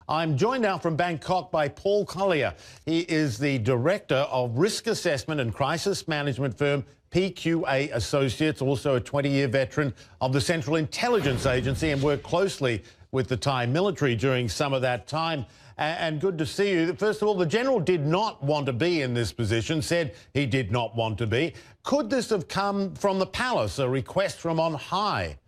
I'm joined now from Bangkok by Paul Collier. He is the Director of Risk Assessment and Crisis Management firm PQA Associates, also a 20-year veteran of the Central Intelligence Agency, and worked closely with the Thai military during some of that time. And good to see you. First of all, the General did not want to be in this position, said he did not want to be. Could this have come from the palace, a request from on high?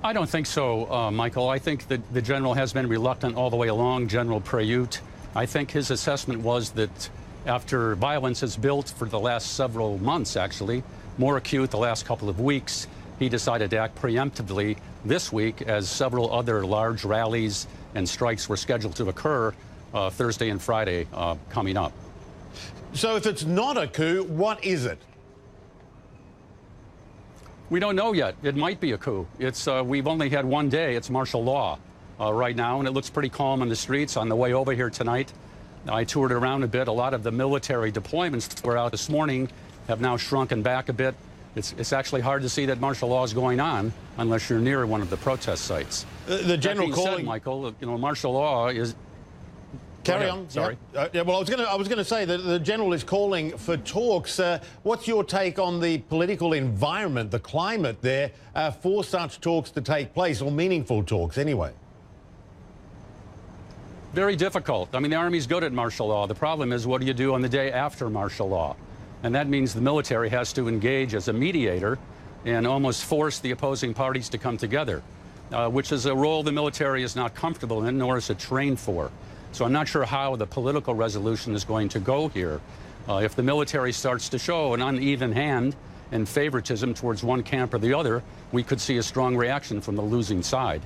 I don't think so, Michael. I think that the General has been reluctant all the way along, General Prayut. I think his assessment was that after violence has built for the last several months, actually, more acute the last couple of weeks, he decided to act preemptively this week as several other large rallies and strikes were scheduled to occur Thursday and Friday coming up. So if it's not a coup, what is it? We don't know yet. It might be a coup. We've only had one day. It's martial law right now, and it looks pretty calm on the streets. On the way over here tonight, I toured around a bit. A lot of the military deployments that were out this morning have now shrunken back a bit. It's actually hard to see that martial law is going on unless you're near one of the protest sites. The General calling, said, Michael, you know, martial law is. Carry on. Sorry. Yeah, well, I was going to say that the General is calling for talks. What's your take on the political environment, the climate there, for such talks to take place, or meaningful talks anyway? Very difficult. I mean, the Army's good at martial law. The problem is, what do you do on the day after martial law? And that means the military has to engage as a mediator and almost force the opposing parties to come together, which is a role the military is not comfortable in, nor is it trained for. So I'm not sure how the political resolution is going to go here. If the military starts to show an uneven hand and favoritism towards one camp or the other, we could see a strong reaction from the losing side.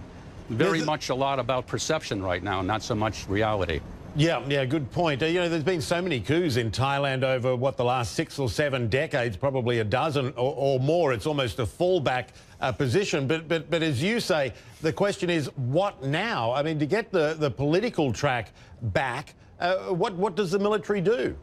Very much a lot about perception right now, not so much reality. Yeah, good point. You know, there's been so many coups in Thailand over, the last 6 or 7 decades, probably a dozen or more. It's almost a fallback position. But as you say, the question is, what now? I mean, to get the political track back, what does the military do?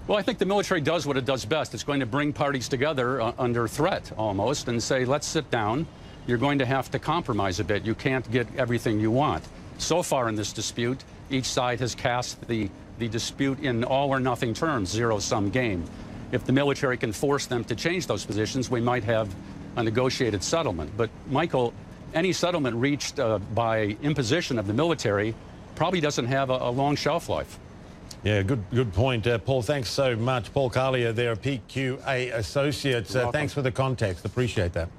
Well, I think the military does what it does best. It's going to bring parties together under threat, almost, and say, let's sit down. You're going to have to compromise a bit. You can't get everything you want. So far in this dispute, each side has cast the dispute in all or nothing terms, zero-sum game. If the military can force them to change those positions, we might have a negotiated settlement. But, Michael, any settlement reached by imposition of the military probably doesn't have a long shelf life. Yeah, good point. Paul, thanks so much. Paul Collier there, PQA Associates. Thanks for the context. Appreciate that.